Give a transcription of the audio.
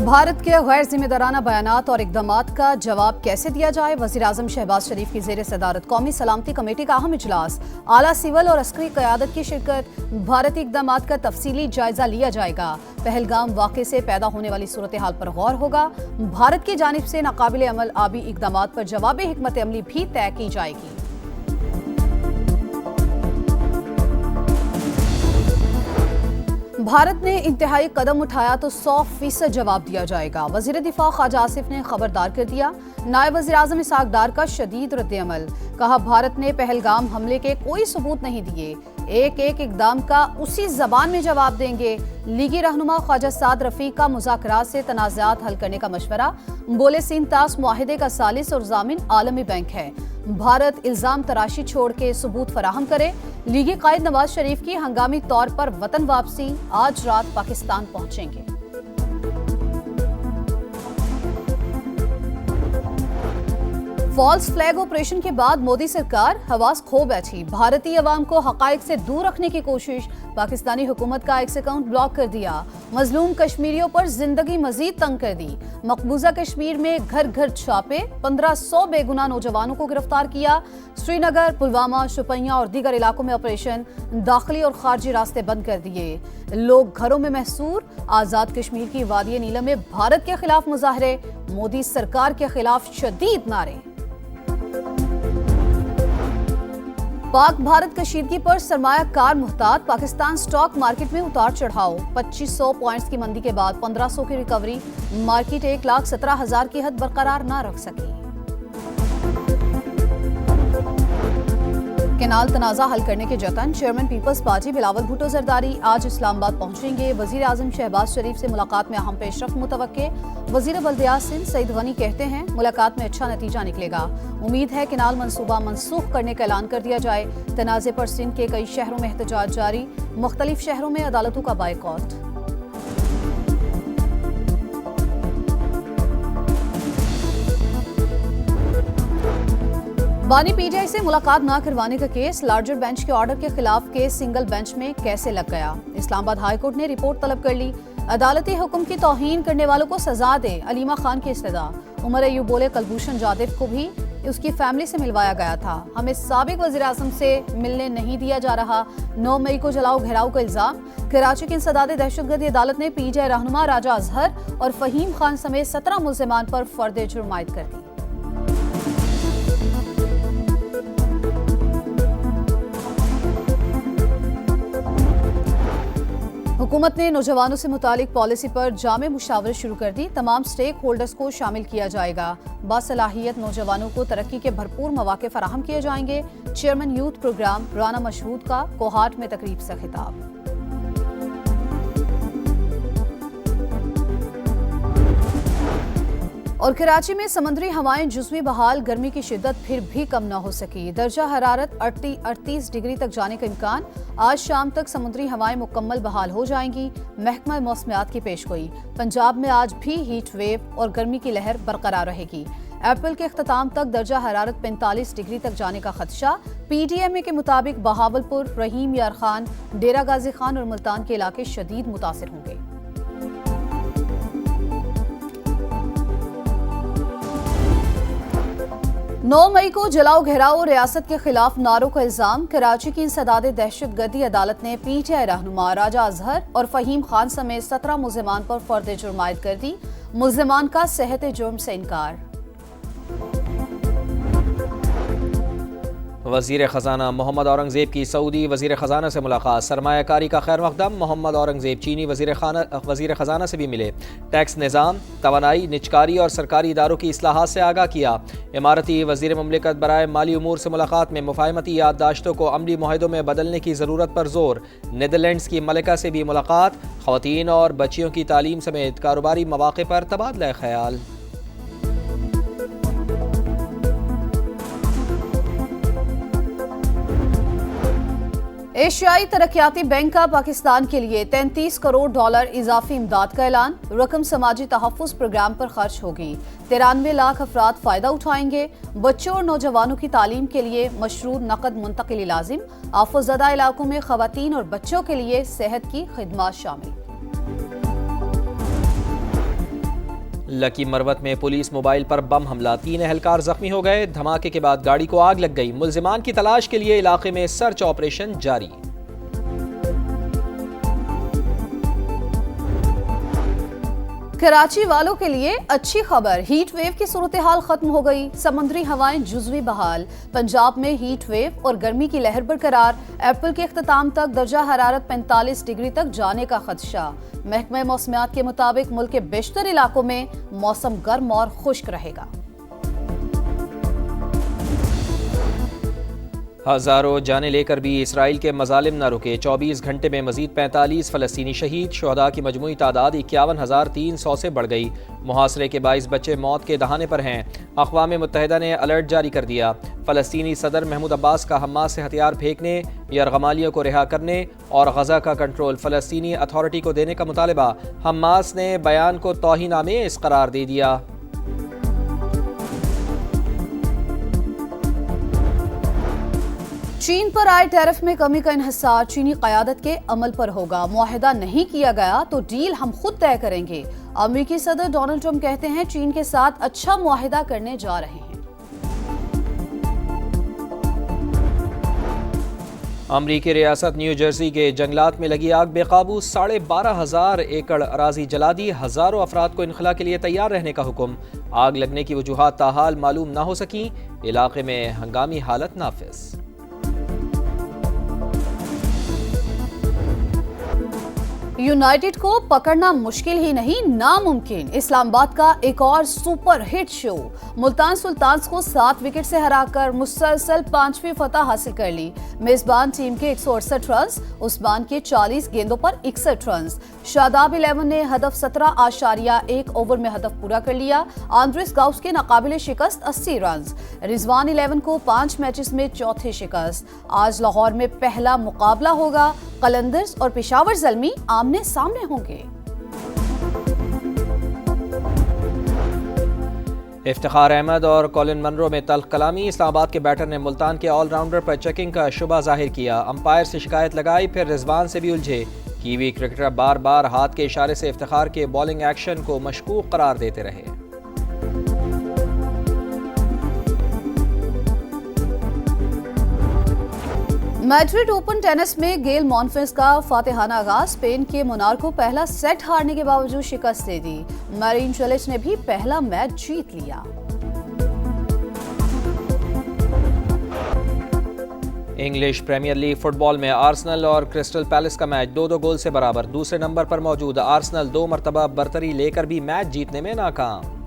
भारत के गैर जिम्मेदाराना बयानात और इकदामात का जवाब कैसे दिया जाए। वज़ीर-ए-आज़म शहबाज शरीफ की ज़ेर सदारत कौमी सलामती कमेटी का अहम इजलास, आला सिविल और अस्करी क़यादत की शिरकत। भारतीय इकदामात का तफसीली जायजा लिया जाएगा। पहलगाम वाक़े से पैदा होने वाली सूरत हाल पर गौर होगा। भारत की जानिब से नाकाबिल अमल आबी इकदामात पर जवाबी हिकमत अमली भी तय की जाएगी। भारत ने इंतहाई कदम उठाया तो 100% जवाब दिया जाएगा। वज़ीर दिफा ख्वाजा आसिफ ने खबरदार कर दिया। नायब वज़ीर-ए-आज़म इसहाक डार का शदीद रद्द-ए-अमल। कहा, भारत ने पहलगाम हमले के कोई सबूत नहीं दिए, एक एक इकदाम का उसी जबान में जवाब देंगे। लीगी रहनुमा ख्वाजा साद रफीक का मुज़ाकरात से तनाज़ात हल करने का मशवरा। बोले, सिंतास मुआहिदे का सालिस और जामिन आलमी बैंक है। भारत इल्जाम तराशी छोड़ के सबूत फराहम करे। लीगी कायद नवाज शरीफ की हंगामी तौर पर वतन वापसी, आज रात पाकिस्तान पहुंचेंगे। फॉल्स फ्लैग ऑपरेशन के बाद मोदी सरकार हवास खो बैठी। भारतीय अवाम को हकाइक से दूर रखने की कोशिश। पाकिस्तानी हुकूमत का एक्स अकाउंट ब्लॉक कर दिया। मजलूम कश्मीरियों पर जिंदगी मजीद तंग कर दी। मकबूजा कश्मीर में घर घर छापे, 1500 बेगुनाह नौजवानों को गिरफ्तार किया। श्रीनगर, पुलवामा, शुपियां और दीगर इलाकों में ऑपरेशन। दाखिली और खारजी रास्ते बंद कर दिए। लोग घरों में महसूर। आजाद कश्मीर की वादी नीलम में भारत के खिलाफ मुजाहरे। मोदी सरकार के खिलाफ शदीद नारे। पाक भारत कशीदगी पर सरमायाकार मुहतात। पाकिस्तान स्टॉक मार्केट में उतार चढ़ाव। 2500 पॉइंट्स की मंदी के बाद 1500 की रिकवरी। मार्केट 1,17,000 की हद बरकरार न रख सकी। केनाल तनाज़ा हल करने के जतन। चेयरमैन पीपल्स पार्टी बिलावल भुट्टो जरदारी आज इस्लामाबाद पहुंचेंगे। वज़ीर-ए-आज़म शहबाज शरीफ से मुलाकात में अहम पेशरफ्त मुतवक्के। वज़ीर बल्दियात सिंध सईद गनी कहते हैं, मुलाकात में अच्छा नतीजा निकलेगा। उम्मीद है केनाल मंसूबा मनसूख करने का ऐलान कर दिया जाए। तनाज़े पर सिंध के कई शहरों में एहतजाज जारी। मुख्तलिफ शहरों में अदालतों का बायकॉट। बानी पीटीआई से मुलाकात न करवाने का केस। लार्जर बेंच के ऑर्डर के खिलाफ केस सिंगल बेंच में कैसे लग गया। इस्लामाबाद हाई कोर्ट ने रिपोर्ट तलब कर ली। अदालती हुक्म की तौहीन करने वालों को सजा दे, अलीमा खान की इस्तदा। उमर अयूब बोले, कुलभूषण जाधव को भी उसकी फैमिली से मिलवाया गया था। हमें साबिक वज़ीर-ए-आज़म से मिलने नहीं दिया जा रहा। 9 मई को जलाओ घेराव का इल्जाम। कराची की इंसदाद दहशतगर्दी अदालत ने पीटीआई रहनुमा राजा अजहर और फहीम खान समेत 17 मुल्ज़िमान पर फर्द जुर्म आयद कर दी। हुकूमत ने नौजवानों से मुतालिक पॉलिसी पर जामे मुशावरत शुरू कर दी। तमाम स्टेक होल्डर्स को शामिल किया जाएगा। बासलाहियत नौजवानों को तरक्की के भरपूर मौके फराहम किए जाएंगे। Chairman youth programme Rana Mashhood का कोहाट में तकरीब से खिताब। और कराची में समंदरी हवाएं जुज़वी बहाल। गर्मी की शिद्दत फिर भी कम न हो सकी। दर्जा हरारत 38 डिग्री तक जाने का इम्कान। आज शाम तक समुद्री हवाएं मुकम्मल बहाल हो जाएंगी। महकमा मौसमियात की पेशगोई। पंजाब में आज भी हीट वेव और गर्मी की लहर बरकरार रहेगी। अप्रैल के अख्ताम तक दर्जा हरारत 45 डिग्री तक जाने का खदशा। पीटीएमए के मुताबिक बहावलपुर, रहीम यार खान, डेरा गाजी खान और मुल्तान के इलाके शदीद मुतासिर होंगे। 9 मई को जलाओ घेराओ रियासत के खिलाफ नारों का इल्जाम। कराची की इंसदाद दहशतगर्दी अदालत ने पीटीआई रहनुमा राजा अजहर और फहीम खान समेत 17 मुल्ज़िमान पर फर्द जुर्म आयद कर दी। मुल्ज़िमान का सेहत जुर्म से इनकार। वज़ीर ख़ज़ाना मोहम्मद औरंगज़ेब की सऊदी वज़ीर ख़ज़ाना से मुलाकात। सरमायाकारी का खैर मक़दम। मोहम्मद औरंगज़ेब चीनी वज़ीर ख़ज़ाना से भी मिले। टैक्स निज़ाम, तवानाई, निजकारी और सरकारी इदारों की इस्लाहात से आगाह किया। इमारती वज़ीर मुमलिकत बराए माली उमूर से मुलाकात में मुफ़ाहमती याददाश्तों को अमली मुआहिदों में बदलने की ज़रूरत पर जोर। नीदरलैंड्स की मलिका से भी मुलाकात। ख़वातीन और बच्चियों की तालीम समेत कारोबारी मौक़े पर तबादला ख़याल। एशियाई तरक्याती बैंक का पाकिस्तान के लिए $33 करोड़ इजाफी इमदाद का ऐलान। रकम समाजी तहफ़्फ़ुज़ प्रोग्राम पर खर्च होगी। 93 लाख अफराद फ़ायदा उठाएंगे। बच्चों और नौजवानों की तालीम के लिए मशरूर नकद मुंतकिली लाजिम। आफतज़दा इलाकों में ख़वातीन और बच्चों के लिए सेहत की खिदमत शामिल। लकी मरवत में पुलिस मोबाइल पर बम हमला, 3 एहलकार जख्मी हो गए। धमाके के बाद गाड़ी को आग लग गई। मुल्जिमान की तलाश के लिए इलाके में सर्च ऑपरेशन जारी। कराची वालों के लिए अच्छी खबर, हीट वेव की सूरत हाल खत्म हो गई। समुद्री हवाएं जुज़वी बहाल। पंजाब में हीट वेव और गर्मी की लहर बरकरार। अप्रैल के अख्ताम तक दर्जा हरारत 45 डिग्री तक जाने का खदशा। महकमा मौसमियात के मुताबिक मुल्क के बेशतर इलाकों में मौसम गर्म और खुश्क रहेगा। हजारों जाने लेकर भी इसराइल के मजालिम न रुके। 24 घंटे में मजीद 45 फ़लस्तीनी शहीद। शुहदा की मजमूई तादाद 51,300 से बढ़ गई। मुहासरे के 22 बच्चे मौत के दहाने पर हैं। अक़वाम मुत्तहिदा ने अलर्ट जारी कर दिया। फ़लस्तीनी सदर महमूद अब्बास का हमास से हथियार फेंकने, यरगमालियों को रिहा करने और गजा का कंट्रोल फ़लस्तीनी अथॉरिटी को देने का मुतालबा। हमास ने बयान को तौहीन-आमेज़ करार दे दिया। चीन पर आए टैरिफ में कमी का इन्हिसार चीनी क़यादत के अमल पर होगा। मुआहिदा नहीं किया गया तो डील हम खुद तय करेंगे। अमेरिकी सदर डोनाल्ड ट्रंप कहते हैं चीन के साथ अच्छा मुआहिदा करने जा रहे हैं। अमरीकी रियासत न्यू जर्सी के जंगलात में लगी आग बेकाबू। 12,500 एकड़ अराजी जला दी। हजारों अफराद को इनखला के लिए तैयार रहने का हुक्म। आग लगने की वजूहात ताहाल मालूम ना हो सकी। इलाके में हंगामी हालत नाफिज। यूनाइटेड को पकड़ना मुश्किल ही नहीं नामुमकिन। इस्लामाबाद का एक और super hit show. Multan Sultans को 7 विकेट से हराकर मुसलसल 5वीं फतह हासिल कर ली। मेजबान टीम के 168 रन, उस्मान के 40 गेंदों पर 61 रन। शादाब 11 ने हदफ 17.1 ओवर में हदफ पूरा कर लिया। आंद्रेस गाउस के नाकाबिले शिकस्त 80 रन। रिजवान 11 को 5 मैचेस में चौथी शिकस्त। आज लाहौर में पहला मुकाबला होगा। कलंदर्स और पेशावर ज़ल्मी आमने सामने होंगे। इफ्तिखार अहमद और कॉलिन मनरो में तल्ख कलामी। इस्लामाबाद के बैटर ने मुल्तान के ऑलराउंडर पर चेकिंग का शुबा जाहिर किया। अंपायर से शिकायत लगाई, फिर रिजवान से भी उलझे। कीवी क्रिकेटर बार बार हाथ के इशारे से इफ्तिखार के बॉलिंग एक्शन को मशकूक करार देते रहे। मैड्रिड ओपन टेनिस में गेल मॉनफिस का फातिहाना आगाज। स्पेन के मोनार्को को पहला सेट हारने के बावजूद शिकस्त दे दी। मैरिन चेलिच ने भी पहला मैच जीत लिया। इंग्लिश प्रीमियर लीग फुटबॉल में आर्सेनल और क्रिस्टल पैलेस का मैच 2-2 गोल से बराबर। दूसरे नंबर पर मौजूद आर्सेनल 2 मरतबा बरतरी लेकर भी मैच जीतने में नाकाम।